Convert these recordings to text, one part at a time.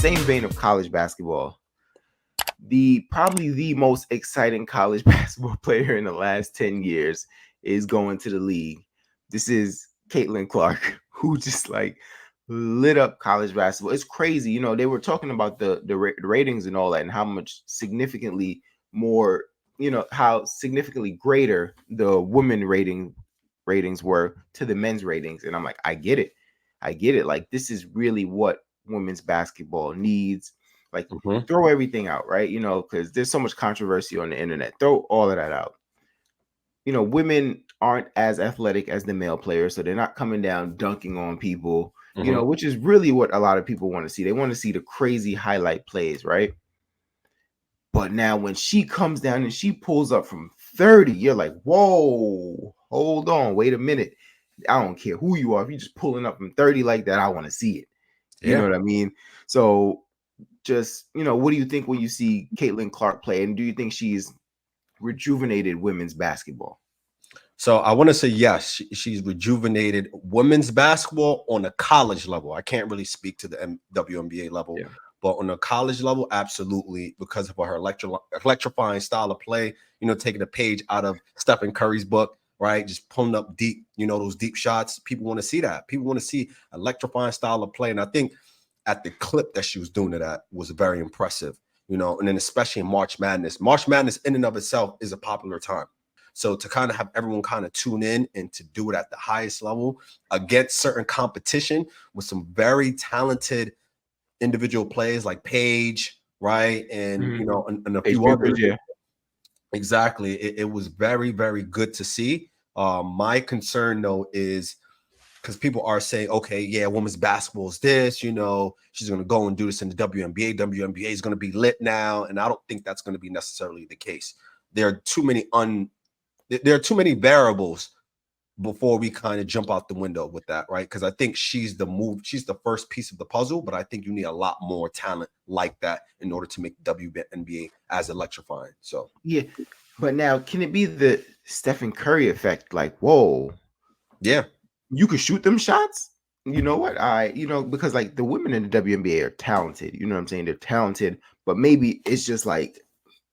same vein of college basketball, probably the most exciting college basketball player in the last 10 years is going to the league. This is Caitlyn Clark, who just like lit up college basketball. It's crazy. You know, they were talking about the ratings and all that, and how much significantly more, you know, how significantly greater the women ratings were to the men's ratings. And I'm like, I get it. Like, this is really what women's basketball needs. Like, throw everything out, right? You know, because there's so much controversy on the internet. Throw all of that out. You know, women aren't as athletic as the male players, so they're not coming down dunking on people, you know, which is really what a lot of people want to see. They want to see the crazy highlight plays, right? But now when she comes down and she pulls up from 30, you're like, whoa, hold on, wait a minute. I don't care who you are. If you're just pulling up from 30 like that, I want to see it. You know what I mean? So just, you know, what do you think when you see Caitlyn Clark play? And do you think she's rejuvenated women's basketball? So I want to say yes, she's rejuvenated women's basketball on a college level. I can't really speak to the WNBA level, but on a college level, absolutely, because of her electrifying style of play. You know, taking a page out of Stephen Curry's book, right? Just pulling up deep, you know, those deep shots. People want to see that. People want to see electrifying style of play, and I think at the clip that she was doing it at was very impressive. You know, and then especially in March Madness. March Madness in and of itself is a popular time. So to kind of have everyone kind of tune in and to do it at the highest level against certain competition with some very talented individual players like Paige, right? And, you know, and a few others. Yeah. Exactly. It was very, very good to see. My concern, though, is because people are saying, okay, yeah, women's basketball is this, you know, she's going to go and do this in the WNBA. WNBA is going to be lit now. And I don't think that's going to be necessarily the case. There are too many variables before we kind of jump out the window with that, right? Because I think she's the first piece of the puzzle, but I think you need a lot more talent like that in order to make WNBA as electrifying. So yeah, but now can it be the Stephen Curry effect? Like, whoa, yeah, you could shoot them shots. You know what? Because like the women in the WNBA are talented. You know what I'm saying? They're talented, but maybe it's just like,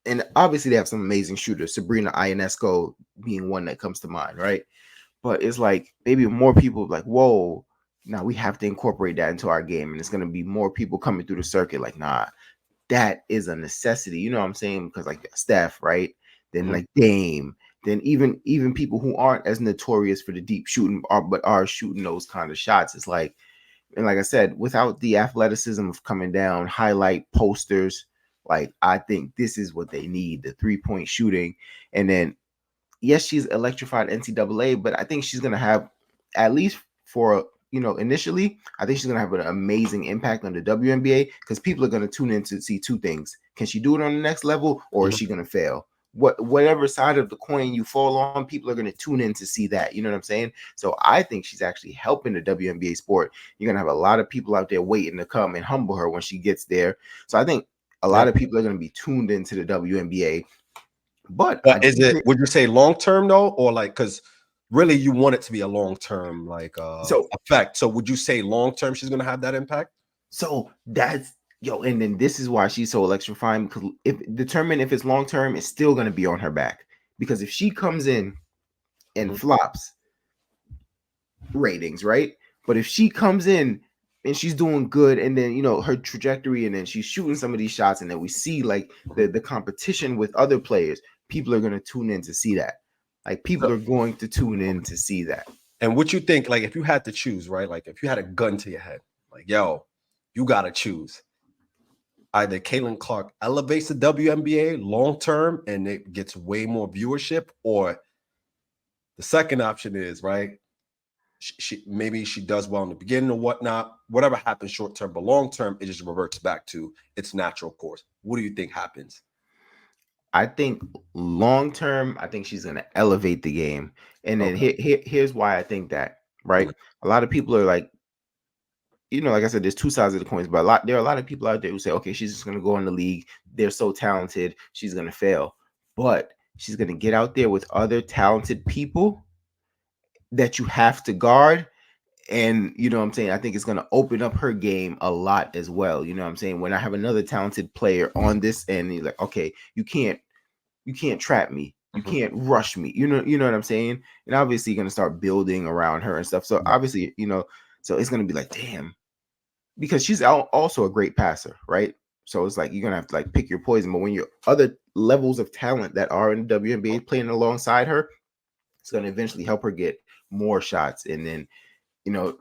and obviously they have some amazing shooters. Sabrina Ionescu being one that comes to mind, right? But it's like maybe more people like, whoa, now we have to incorporate that into our game, and it's gonna be more people coming through the circuit. Like, nah, that is a necessity. You know what I'm saying? Because like Steph, right? Then like Dame, then even people who aren't as notorious for the deep shooting but are shooting those kind of shots. It's like, and like I said, without the athleticism of coming down, highlight posters, like I think this is what they need, the 3-point shooting. And then yes, she's electrified NCAA, but I think she's gonna have, at least for, you know, initially, I think she's gonna have an amazing impact on the WNBA, because people are gonna tune in to see two things: can she do it on the next level, or is she gonna fail? Whatever side of the coin you fall on, people are gonna tune in to see that. You know what I'm saying? So I think she's actually helping the WNBA sport. You're gonna have a lot of people out there waiting to come and humble her when she gets there. So I think a lot of people are gonna be tuned into the WNBA. But would you say long term though, or like, because really you want it to be a long term like effect? So would you say long term she's gonna have that impact? So that's and then this is why she's so electrifying, because if it's long term, it's still gonna be on her back. Because if she comes in and flops, ratings, right? But if she comes in and she's doing good, and then, you know, her trajectory, and then she's shooting some of these shots, and then we see like the competition with other players, people are going to tune in to see that. Like, people are going to tune in to see that. And what you think, like, if you had to choose, right? Like, if you had a gun to your head, like, yo, you got to choose. Either Caitlyn Clark elevates the WNBA long term and it gets way more viewership, or the second option is, right, maybe she does well in the beginning or whatnot, whatever happens short term, but long term, it just reverts back to its natural course. What do you think happens? I think long term, I think she's going to elevate the game. And then here's why I think that, right? A lot of people are like, you know, like I said, there's two sides of the coins, but there are a lot of people out there who say, okay, she's just going to go in the league. They're so talented, she's going to fail. But she's going to get out there with other talented people that you have to guard. And you know what I'm saying? I think it's gonna open up her game a lot as well. You know what I'm saying? When I have another talented player on this end, you're like, okay, you can't trap me. You Mhm. can't rush me. You know what I'm saying? And obviously you're gonna start building around her and stuff. So Yeah. obviously, so it's gonna be like, damn, because she's also a great passer, right? So it's like you're gonna have to like pick your poison. But when your other levels of talent that are in the WNBA playing alongside her, it's gonna eventually help her get more shots. And then, you know,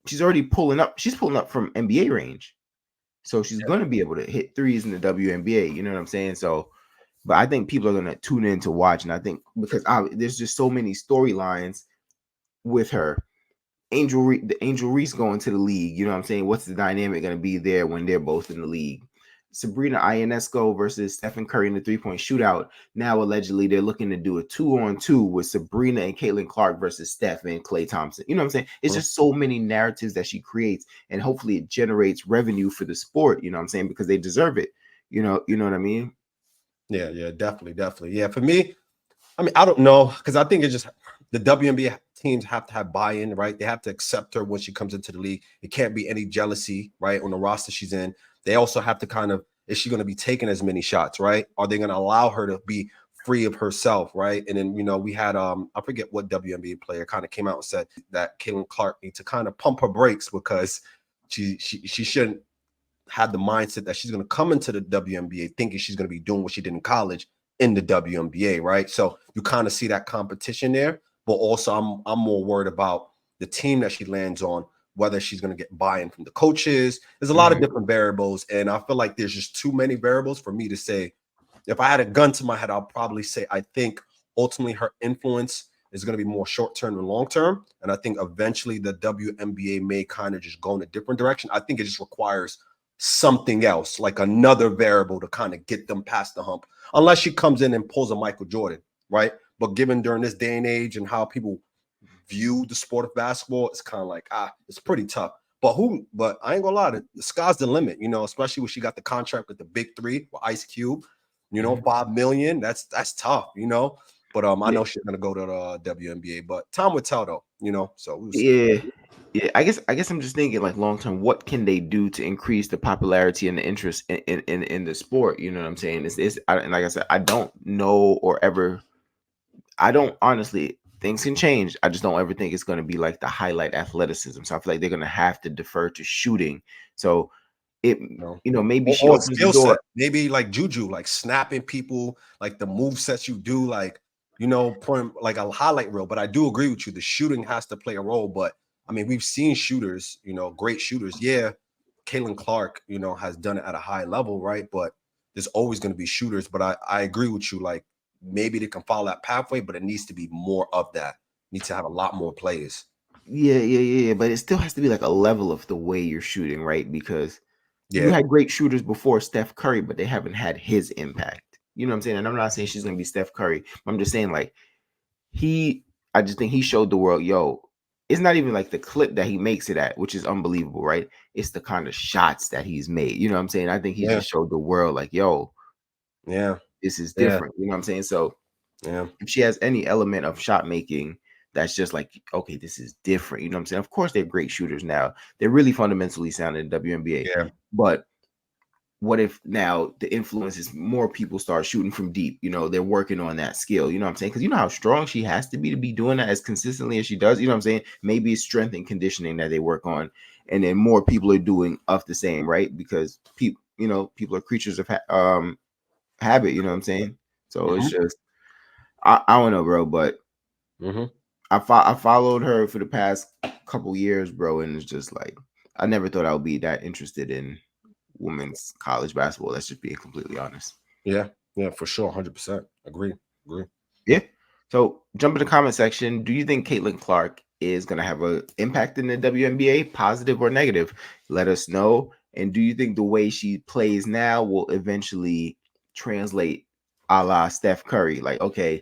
she's already pulling up. She's pulling up from NBA range. So she's Yeah. gonna be able to hit threes in the WNBA. You know what I'm saying? So but I think people are gonna tune in to watch, and I think because there's just so many storylines with her. The Angel Reese going to the league. You know what I'm saying? What's the dynamic gonna be there when they're both in the league? Sabrina Ionesco versus Stephen Curry in the 3-point shootout. Now allegedly they're looking to do a 2-on-2 with Sabrina and Caitlyn Clark versus Steph and Klay Thompson. You know what I'm saying? It's Mhm. just so many narratives that she creates, and hopefully it generates revenue for the sport. You know what I'm saying? Because they deserve it. You know what I mean? Yeah, yeah, definitely. Yeah, for me, I mean, I don't know because I think it's just the WNBA teams have to have buy-in, right? They have to accept her when she comes into the league. It can't be any jealousy, right, on the roster she's in. They also have to kind of, is she going to be taking as many shots, right? Are they going to allow her to be free of herself, right? And then we had I forget what WNBA player kind of came out and said that Caitlyn Clark needs to kind of pump her brakes because she shouldn't had the mindset that she's going to come into the WNBA thinking she's going to be doing what she did in college in the WNBA, right? So you kind of see that competition there, but also I'm more worried about the team that she lands on, whether she's going to get buy-in from the coaches. There's a lot of Mhm. different variables, and I feel like there's just too many variables for me to say. If I had a gun to my head, I'll probably say I think ultimately her influence is going to be more short-term and long-term, and I think eventually the WNBA may kind of just go in a different direction. I think it just requires something else, like another variable to kind of get them past the hump. Unless she comes in and pulls a Michael Jordan, right? But given during this day and age and how people view the sport of basketball, it's kind of like, it's pretty tough. But I ain't gonna lie, the sky's the limit, especially when she got the contract with the big three with Ice Cube, Mhm. 5 million. That's tough. But I Yeah. know she's gonna go to the WNBA, but time will tell though. So we'll see. Yeah. Yeah, I guess I'm just thinking like long term, what can they do to increase the popularity and the interest in the sport? You know what I'm saying? And like I said, I don't know or ever. I don't honestly. Things can change. I just don't ever think it's going to be like the highlight athleticism. So I feel like they're going to have to defer to shooting. So it, No. maybe she Or opens the skill set, door. maybe like juju, like snapping people, like the move sets you do, like putting like a highlight reel. But I do agree with you, the shooting has to play a role. But I mean, we've seen shooters, great shooters. Yeah, Caitlin Clark, has done it at a high level, right? But there's always going to be shooters. But I agree with you, like maybe they can follow that pathway, but it needs to be more of that. Needs to have a lot more plays. Yeah. But it still has to be like a level of the way you're shooting, right? Because you Yeah, had great shooters before Steph Curry, but they haven't had his impact. You know what I'm saying? And I'm not saying she's gonna be Steph Curry. I'm just saying like he I just think he showed the world, yo, it's not even like the clip that he makes it at, which is unbelievable, right? It's the kind of shots that he's made. You know what I'm saying? I think he yeah, just showed the world like, yo, yeah, this is yeah, different. You know what I'm saying? So yeah, if she has any element of shot making that's just like, okay, this is different. You know what I'm saying? Of course, they're great shooters now. They're really fundamentally sound in the WNBA. yeah. But what if now the influence is more people start shooting from deep? They're working on that skill. You know what I'm saying? Because you know how strong she has to be doing that as consistently as she does. You know what I'm saying? Maybe it's strength and conditioning that they work on, and then more people are doing of the same, right? Because people are creatures of habit. You know what I'm saying? So it's Hmm. just I don't know, bro, but Hmm. I followed her for the past couple years, bro, and it's just like I never thought I would be that interested in women's college basketball. That's just being completely honest. Yeah, yeah, for sure, 100%. Agree, agree. Yeah. So jump in the comment section. Do you think Caitlin Clark is going to have an impact in the WNBA, positive or negative? Let us know. And do you think the way she plays now will eventually translate a la Steph Curry? Like, okay,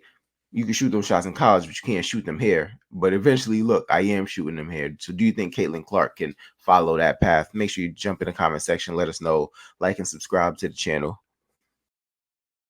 you can shoot those shots in college, but you can't shoot them here. But eventually, look, I am shooting them here. So do you think Caitlin Clark can follow that path? Make sure you jump in the comment section. Let us know. Like and subscribe to the channel.